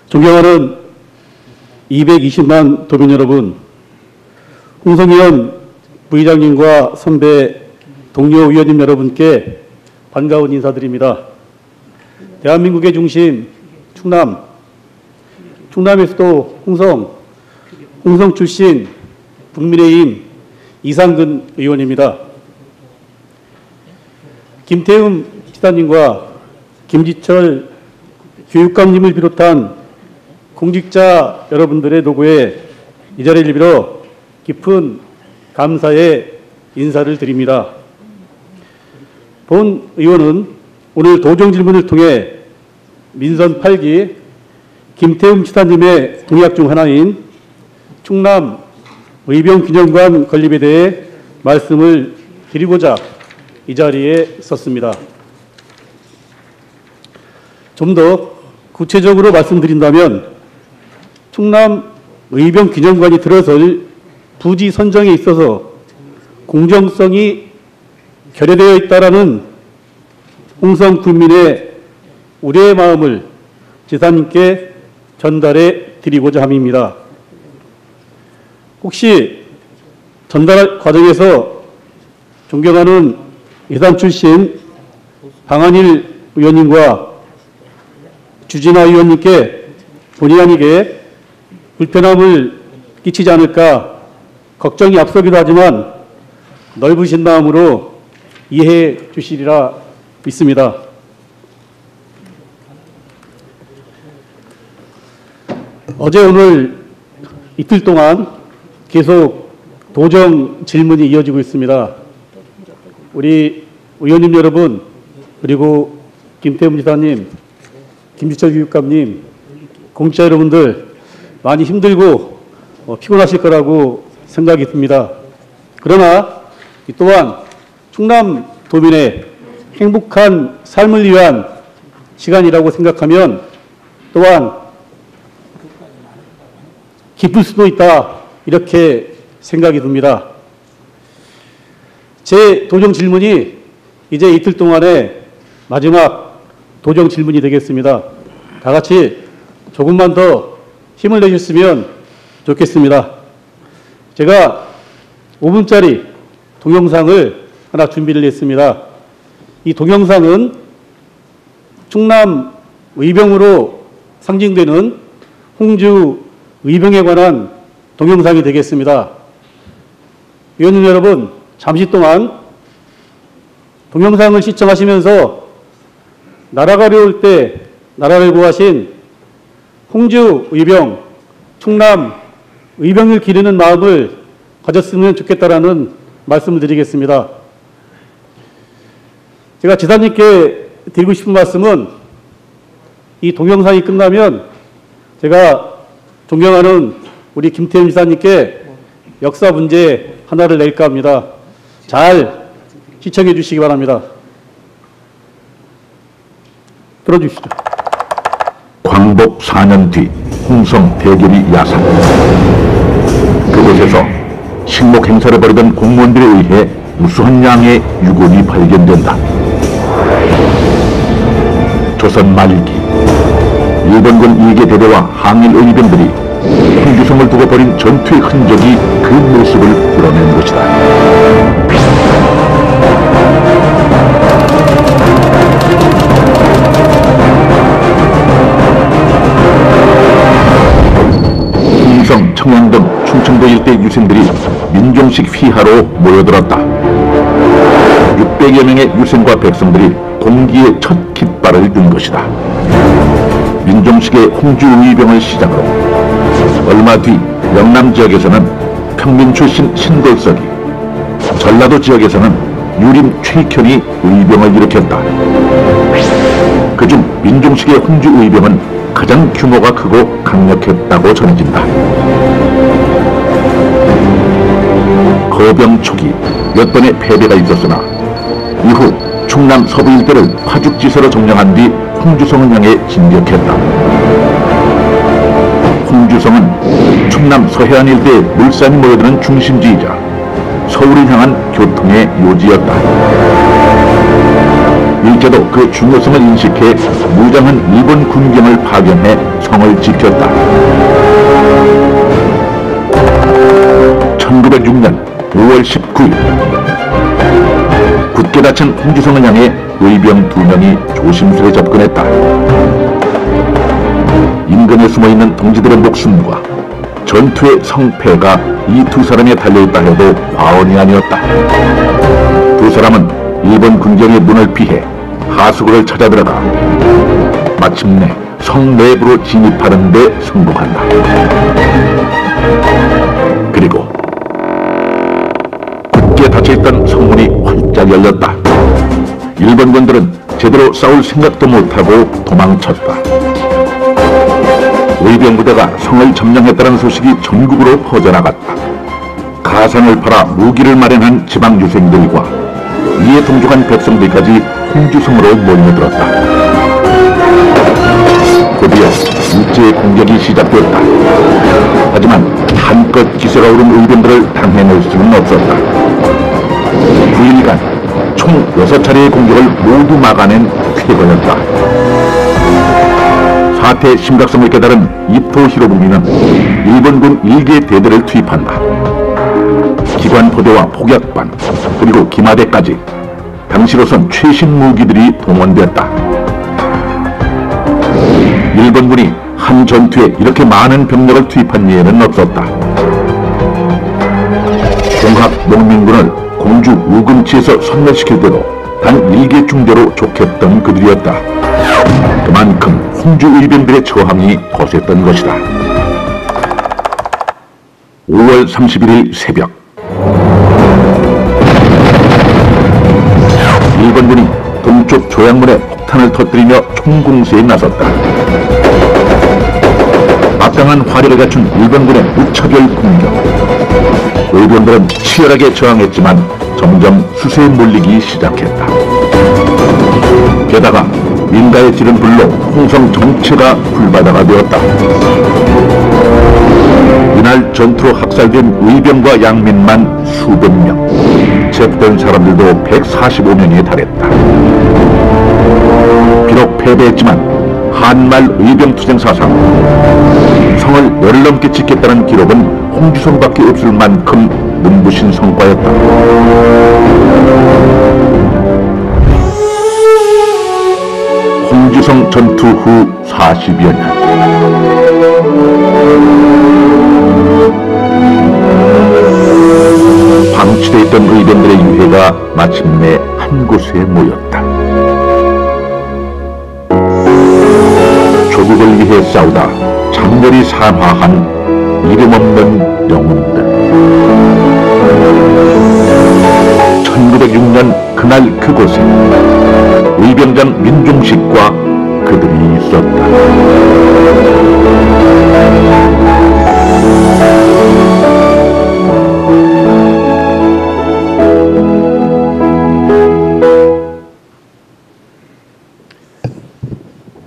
존경하는 220만 도민 여러분, 홍성현 부의장님과 선배 동료 의원님 여러분께 반가운 인사드립니다. 대한민국의 중심 충남에서도 홍성 출신 국민의힘 이상근 의원입니다. 김태흠 지사님과 김지철 교육감님을 비롯한 공직자 여러분들의 도구에 이 자리를 빌어 깊은 감사의 인사를 드립니다. 본 의원은 오늘 도정 질문을 통해 민선 8기 김태흠 지사님의 공약 중 하나인 충남 의병기념관 건립에 대해 말씀을 드리고자 이 자리에 섰습니다. 좀 더 구체적으로 말씀드린다면 충남 의병기념관이 들어설 부지 선정에 있어서 공정성이 결여되어 있다라는 홍성 군민의 우려의 마음을 지사님께 전달해 드리고자 함입니다. 혹시 전달 과정에서 존경하는 예산 출신 방한일 의원님과 주진아 의원님께 본의 아니게 불편함을 끼치지 않을까 걱정이 앞서기도 하지만 넓으신 마음으로 이해해 주시리라 믿습니다. 어제 오늘 이틀 동안 계속 도정 질문이 이어지고 있습니다. 우리 의원님 여러분, 그리고 김태흠 지사님, 김지철 교육감님, 공직자 여러분들 많이 힘들고 피곤하실 거라고 생각이 듭니다. 그러나 또한 충남 도민의 행복한 삶을 위한 시간이라고 생각하면 또한 기쁠 수도 있다, 이렇게 생각이 듭니다. 제 도정 질문이 이제 이틀 동안의 마지막 도정 질문이 되겠습니다. 다 같이 조금만 더 힘을 내주셨으면 좋겠습니다. 제가 5분짜리 동영상을 하나 준비를 했습니다. 이 동영상은 충남 의병으로 상징되는 홍주 의병에 관한 동영상이 되겠습니다. 의원님 여러분, 잠시 동안 동영상을 시청하시면서 나라가 어려울 때 나라를 구하신 홍주 의병, 충남 의병을 기리는 마음을 가졌으면 좋겠다라는 말씀을 드리겠습니다. 제가 지사님께 드리고 싶은 말씀은 이 동영상이 끝나면 제가 존경하는 우리 김태흠 지사님께 역사 문제 하나를 낼까 합니다. 잘 시청해 주시기 바랍니다. 들어주시죠. 광복 4년 뒤 홍성 대결이 야산. 그곳에서 식목 행사를 벌이던 공무원들에 의해 무수한 양의 유골이 발견된다. 조선 말기 일본군 2개 대대와 항일 의병들이 홍주성을 두고 벌인 전투의 흔적이 그 모습을 드러낸 것이다. 홍성, 청양 등 충청도 일대 유생들이 민종식 휘하로 모여들었다. 600여 명의 유생과 백성들이 동기의 첫 깃발을 준 것이다. 민종식의 홍주 의병을 시작으로 얼마 뒤 영남 지역에서는 평민 출신 신돌석이, 전라도 지역에서는 유림 최익현이 의병을 일으켰다. 그중 민종식의 홍주 의병은 가장 규모가 크고 강력했다고 전해진다. 거병 초기 몇 번의 패배가 있었으나 이후 충남 서부 일대를 파죽지세로 점령한 뒤 홍주성을 향해 진격했다. 홍주성은 충남 서해안 일대의 물산이 모여드는 중심지이자 서울을 향한 교통의 요지였다. 일제도 그 중요성을 인식해 무장한 일본 군경을 파견해 성을 지켰다. 1906년 5월 19일 굳게 닫힌 홍주성을 향해 의병 2명이 조심스레 접근했다. 인근에 숨어있는 동지들의 목숨과 전투의 성패가 이 두 사람에 달려있다 해도 과언이 아니었다. 두 사람은 일본 군경의 문을 피해 하수구를 찾아 들어가 마침내 성 내부로 진입하는 데 성공한다. 그리고 굳게 닫혀있던 성문이 활짝 열렸다. 일본군들은 제대로 싸울 생각도 못하고 도망쳤다. 의병 부대가 성을 점령했다는 소식이 전국으로 퍼져나갔다. 가산을 팔아 무기를 마련한 지방 유생들과 이에 동족한 백성들까지 홍주성으로 몰려들었다. 드디어 일제의 공격이 시작되었다. 하지만 한껏 기세가 오른 의병들을 당해낼 수는 없었다. 9일간 총 6차례의 공격을 모두 막아낸 쾌거였다. 사태의 심각성을 깨달은 이토 히로부미는 일본군 1개 대대를 투입한다. 기관포대와 폭약반, 그리고 기마대까지 당시로선 최신 무기들이 동원되었다. 일본군이 한 전투에 이렇게 많은 병력을 투입한 예는 없었다. 종합농민군을 공주 우금치에서 섬멸시킬 때도 단 1개 중대로 족했던 그들이었다. 그만큼 홍주 의병들의 저항이 거셌던 것이다. 5월 31일 새벽 일본군이 동쪽 조약문에 폭탄을 터뜨리며 총공세에 나섰다. 막강한 화력을 갖춘 일본군의 무차별 공격. 의병들은 치열하게 저항했지만 점점 수세에 몰리기 시작했다. 게다가 민가에 지른 불로 홍성 정체가 불바다가 되었다. 이날 전투로 학살된 의병과 양민만 수백 명, 체포된 사람들도 145명에 달했다. 비록 패배했지만 한말 의병투쟁 사상 성을 열흘 넘게 지켰다는 기록은 홍주성밖에 없을 만큼 눈부신 성과였다. 홍주성 전투 후 40여 년. 방치되어 있던 의병들의 유해가 마침내 한 곳에 모였다. 조국을 위해 싸우다 장렬히 산화한 이름 없는 영웅들. 1906년 그날 그곳에 의병장 민종식과 그들이 있었다.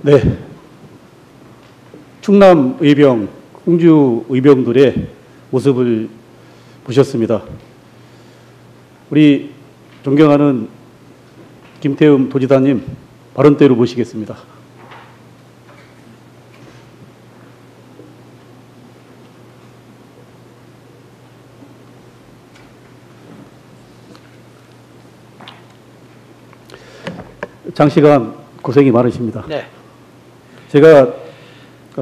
네, 충남 의병, 홍주 의병들의 모습을 보셨습니다. 우리 존경하는 김태흠 도지사님 발언대로 모시겠습니다. 장시간 고생이 많으십니다. 네. 제가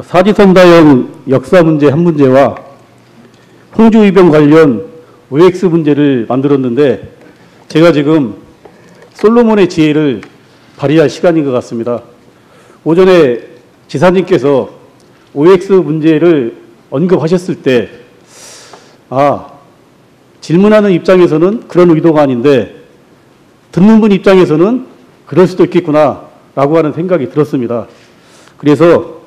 사지선다형 역사 문제 한 문제와 홍주 의병 관련 OX 문제를 만들었는데 제가 지금 솔로몬의 지혜를 발휘할 시간인 것 같습니다. 오전에 지사님께서 OX 문제를 언급하셨을 때 질문하는 입장에서는 그런 의도가 아닌데 듣는 분 입장에서는 그럴 수도 있겠구나 라고 하는 생각이 들었습니다. 그래서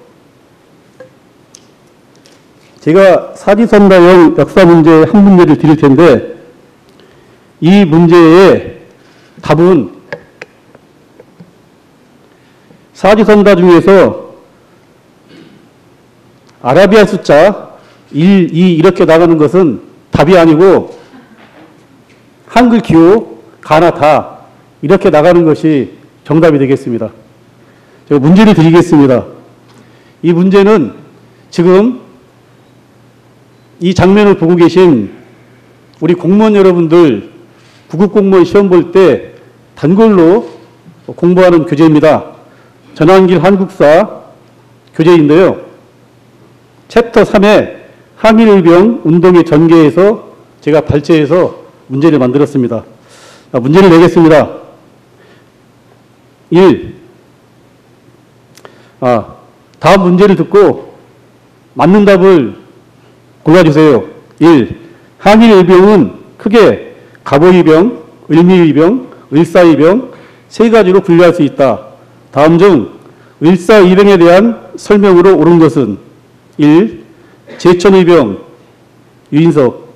제가 사지선다형 역사 문제 한 문제를 드릴 텐데 이 문제의 답은 사지선다 중에서 아라비아 숫자 1, 2 이렇게 나가는 것은 답이 아니고 한글 기호, 가나 다 이렇게 나가는 것이 정답이 되겠습니다. 제가 문제를 드리겠습니다. 이 문제는 지금 이 장면을 보고 계신 우리 공무원 여러분들 구급 공무원 시험 볼 때 단골로 공부하는 교재입니다. 전환길 한국사 교재인데요. 챕터 3의 항일의병 운동의 전개에서 제가 발췌해서 문제를 만들었습니다. 문제를 내겠습니다. 1. 다음 문제를 듣고 맞는 답을 골라주세요. 1. 항일의병은 크게 갑오의병, 을미의병, 을사의병 세 가지로 분류할 수 있다. 다음 중 을사의병에 대한 설명으로 옳은 것은 1. 제천의병, 유인석.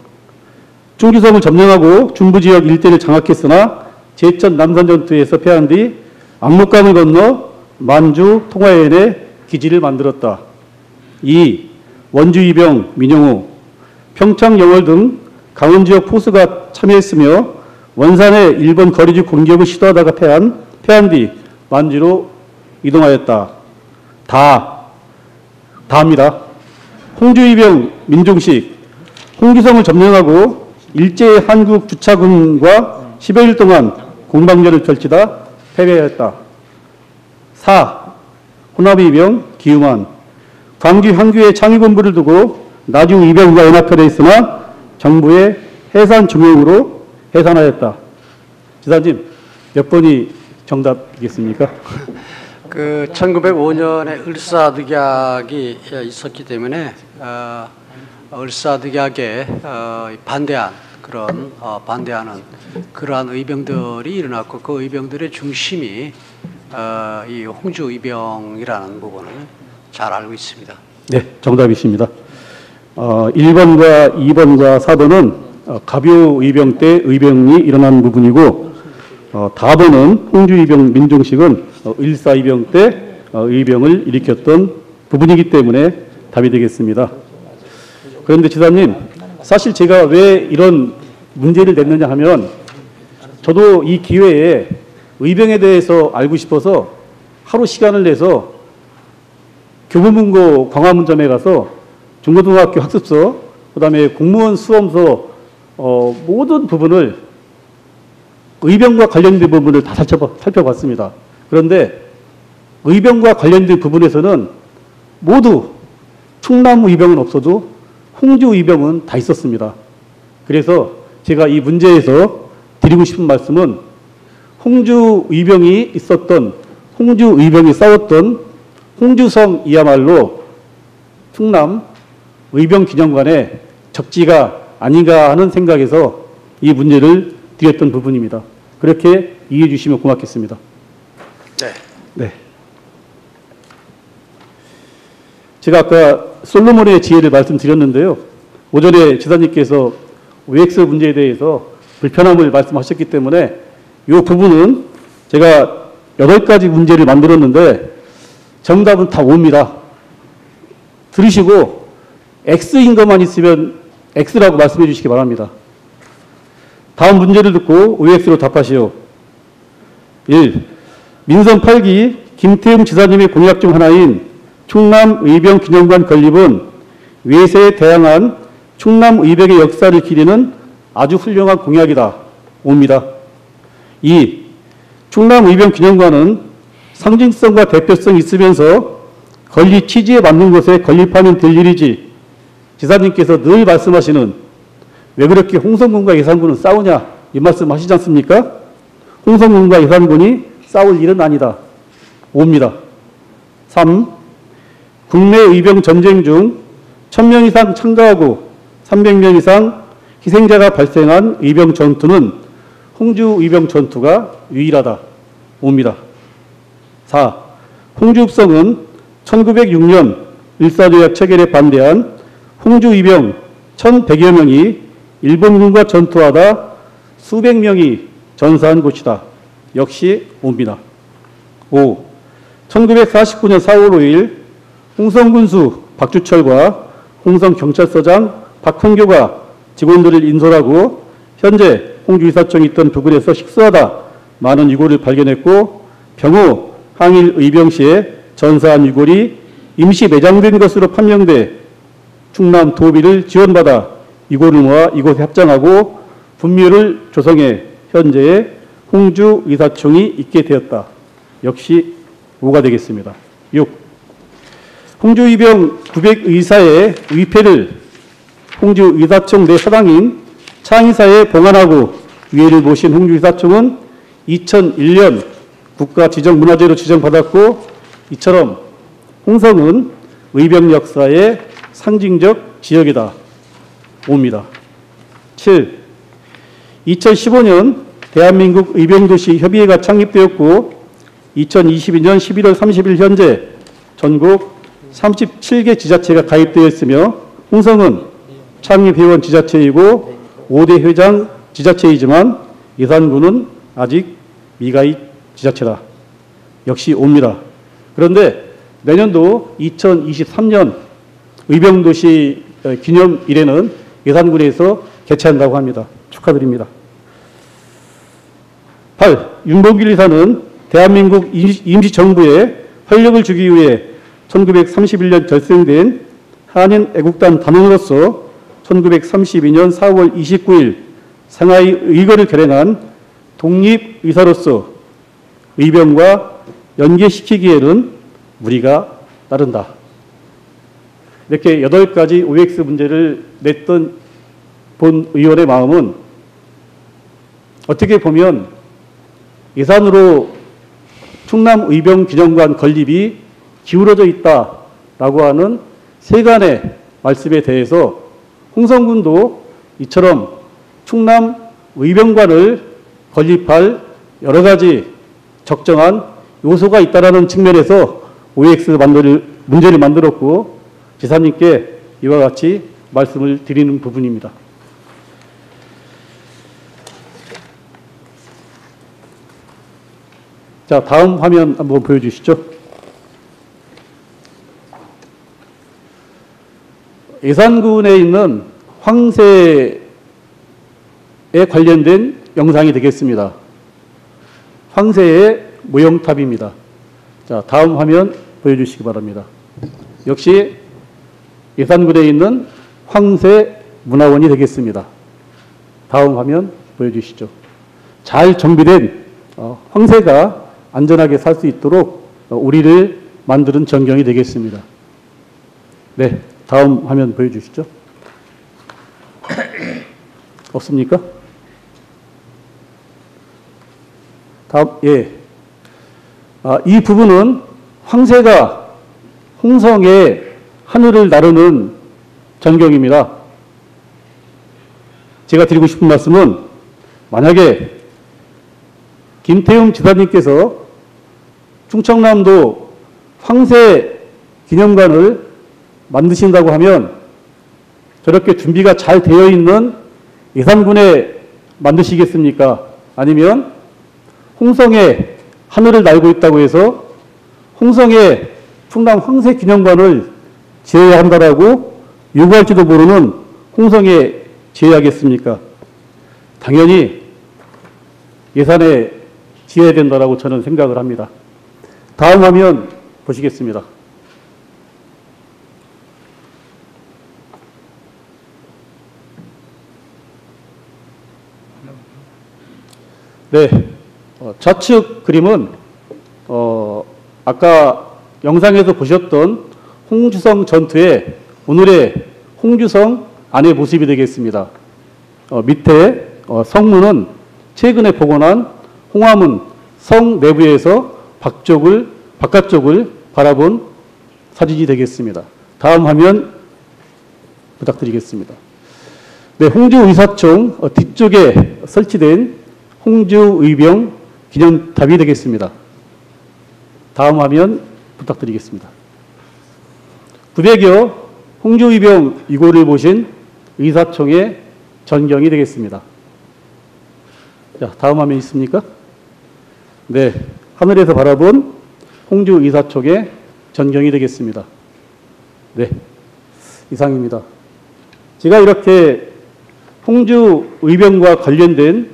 충주성을 점령하고 중부지역 일대를 장악했으나 제천 남산전투에서 패한 뒤 압록강을 건너 만주 통화해안에 기지를 만들었다. 2. 원주의병, 민영호. 평창, 영월 등 강원지역 포수가 참여했으며 원산의 일본 거리주 공격을 시도하다가 패한 뒤 만주로 이동하였다. 다합니다. 홍주의병 민종식. 홍기성을 점령하고 일제의 한국 주차군과 10여일 동안 공방전을 펼치다 패배하였다. 4. 호남의병 기우만. 광주 향교에 창의본부를 두고 나중 이병과 연합회되어 있으나 정부의 해산 중용으로 해산하였다. 지사님, 몇 번이 정답이겠습니까? 1905년에 을사득약이 있었기 때문에 을사득약에 반대하는 그러한 의병들이 일어났고 그 의병들의 중심이 이 홍주의병이라는 부분을 잘 알고 있습니다. 네, 정답이십니다. 1번과 2번과 4번은 갑요의병 때 의병이 일어난 부분이고 다번은 홍주의병 민종식은 을사의병 때 의병을 일으켰던 부분이기 때문에 답이 되겠습니다. 그런데 지사님, 사실 제가 왜 이런 문제를 냈느냐 하면 저도 이 기회에 의병에 대해서 알고 싶어서 하루 시간을 내서 교보문고 광화문점에 가서 중고등학교 학습서, 그 다음에 공무원 수험서 모든 부분을 의병과 관련된 부분을 다 살펴봤습니다. 그런데 의병과 관련된 부분에서는 모두 충남 의병은 없어도 홍주 의병은 다 있었습니다. 그래서 제가 이 문제에서 드리고 싶은 말씀은 홍주 의병이 있었던, 홍주 의병이 싸웠던 홍주성이야말로 충남 의병 기념관의 적지가 아닌가 하는 생각에서 이 문제를 드렸던 부분입니다. 그렇게 이해해 주시면 고맙겠습니다. 네. 제가 아까 솔로몬의 지혜를 말씀드렸는데요. 오전에 지사님께서 OX 문제에 대해서 불편함을 말씀하셨기 때문에 이 부분은 제가 8가지 문제를 만들었는데 정답은 다 옵니다. 들으시고 X인 것만 있으면 X라고 말씀해 주시기 바랍니다. 다음 문제를 듣고 OX로 답하시오. 1. 민선 8기 김태웅 지사님의 공약 중 하나인 충남의병기념관 건립은 외세에 대항한 충남의병의 역사를 기리는 아주 훌륭한 공약이다. 옵니다. 2. 충남의병기념관은 상징성과 대표성이 있으면서 건립 취지에 맞는 곳에 건립하면 될 일이지 지사님께서 늘 말씀하시는 왜 그렇게 홍성군과 예산군은 싸우냐 이 말씀 하시지 않습니까? 홍성군과 예산군이 싸울 일은 아니다. 옵니다. 3. 국내 의병 전쟁 중 1000명 이상 참가하고 300명 이상 희생자가 발생한 의병 전투는 홍주 의병 전투가 유일하다. 옵니다. 4. 홍주읍성은 1906년 일사조약 체결에 반대한 홍주 의병 1100여 명이 일본군과 전투하다 수백 명이 전사한 곳이다. 역시 옵니다. 5. 1949년 4월 5일 홍성군수 박주철과 홍성경찰서장 박홍교가 직원들을 인솔하고 현재 홍주이사청에 있던 부근에서 식수하다 많은 유골을 발견했고 병우 항일 의병 시에 전사한 유골이 임시 매장된 것으로 판명돼 충남 도비를 지원받아 유골을 모아 이곳에 합장하고 분묘를 조성해 현재의 홍주 의사총이 있게 되었다. 역시 5가 되겠습니다. 6. 홍주 의병 900의사의 의패를 홍주 의사총 내 사당인 창의사에 봉안하고 위에를 모신 홍주 의사총은 2001년 국가지정문화재로 지정받았고 이처럼 홍성은 의병 역사의 상징적 지역이다. 5입니다. 7. 2015년 대한민국 의병도시 협의회가 창립되었고 2022년 11월 30일 현재 전국 37개 지자체가 가입되어 있으며 홍성은 창립회원 지자체이고 5대 회장 지자체이지만 예산군은 아직 미가입 지자체다. 역시 5입니다. 그런데 내년도 2023년 의병도시 기념일에는 예산군에서 개최한다고 합니다. 축하드립니다. 8. 윤봉길 이사는 대한민국 임시정부에 활력을 주기 위해 1931년 결성된 한인 애국단 단원으로서 1932년 4월 29일 상하이 의거를 결행한 독립의사로서 의병과 연계시키기에는 무리가 따른다. 이렇게 8가지 OX 문제를 냈던 본 의원의 마음은 어떻게 보면 예산으로 충남의병기념관 건립이 기울어져 있다라고 하는 세간의 말씀에 대해서 홍성군도 이처럼 충남의병관을 건립할 여러 가지 적정한 요소가 있다는 측면에서 OX 문제를 만들었고 지사님께 이와 같이 말씀을 드리는 부분입니다. 자, 다음 화면 한번 보여주시죠. 예산군에 있는 황새에 관련된 영상이 되겠습니다. 황새의 모형탑입니다. 자, 다음 화면 보여주시기 바랍니다. 역시 예산군에 있는 황새 문화원이 되겠습니다. 다음 화면 보여주시죠. 잘 정비된 황새가 안전하게 살 수 있도록 우리를 만드는 전경이 되겠습니다. 네, 다음 화면 보여주시죠. 없습니까? 다음, 예. 이 부분은 황새가 홍성의 하늘을 나르는 전경입니다. 제가 드리고 싶은 말씀은 만약에 김태흠 지사님께서 충청남도 황새 기념관을 만드신다고 하면 저렇게 준비가 잘 되어 있는 예산군에 만드시겠습니까? 아니면 홍성에 하늘을 날고 있다고 해서 홍성에 충남 황새 기념관을 지어야 한다라고 요구할지도 모르는 홍성에 지어야겠습니까? 당연히 예산에 지어야 된다라고 저는 생각을 합니다. 다음 화면 보시겠습니다. 네, 좌측 그림은 아까 영상에서 보셨던 홍주성 전투의 오늘의 홍주성 안의 모습이 되겠습니다. 밑에 성문은 최근에 복원한 홍화문 성 내부에서 바깥쪽을 바라본 사진이 되겠습니다. 다음 화면 부탁드리겠습니다. 네, 홍주 의사총 뒤쪽에 설치된 홍주 의병 기념탑이 되겠습니다. 다음 화면 부탁드리겠습니다. 900여 홍주 의병 이고를 보신 의사총의 전경이 되겠습니다. 자, 다음 화면 있습니까? 네, 하늘에서 바라본 홍주 의사총의 전경이 되겠습니다. 네, 이상입니다. 제가 이렇게 홍주 의병과 관련된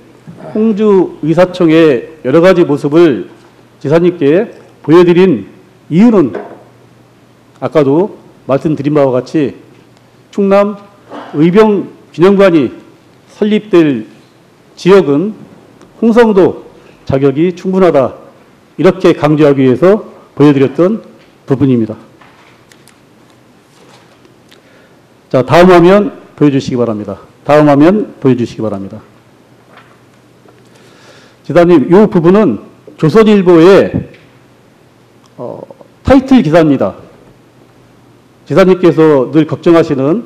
홍주 의사총의 여러 가지 모습을 지사님께 보여드린 이유는 아까도 말씀드린 바와 같이 충남 의병균형관이 설립될 지역은 홍성도 자격이 충분하다, 이렇게 강조하기 위해서 보여드렸던 부분입니다. 자, 다음 화면 보여주시기 바랍니다. 다음 화면 보여주시기 바랍니다. 지사님, 이 부분은 조선일보의 타이틀 기사입니다. 지사님께서 늘 걱정하시는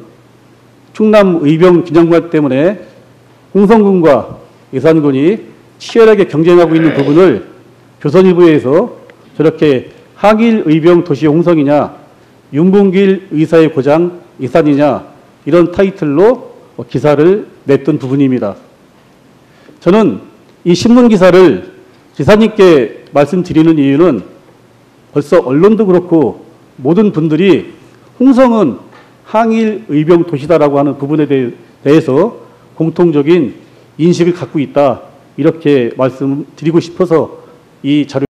충남 의병균형관 때문에 홍성군과 예산군이 치열하게 경쟁하고 있는 부분을 조선일보에서 저렇게 항일 의병 도시 홍성이냐, 윤봉길 의사의 고장 예산이냐, 이런 타이틀로 기사를 냈던 부분입니다. 저는 이 신문 기사를 지사님께 말씀드리는 이유는 벌써 언론도 그렇고 모든 분들이 홍성은 항일 의병 도시다라고 하는 부분에 대해서 공통적인 인식을 갖고 있다, 이렇게 말씀드리고 싶어서 이 자료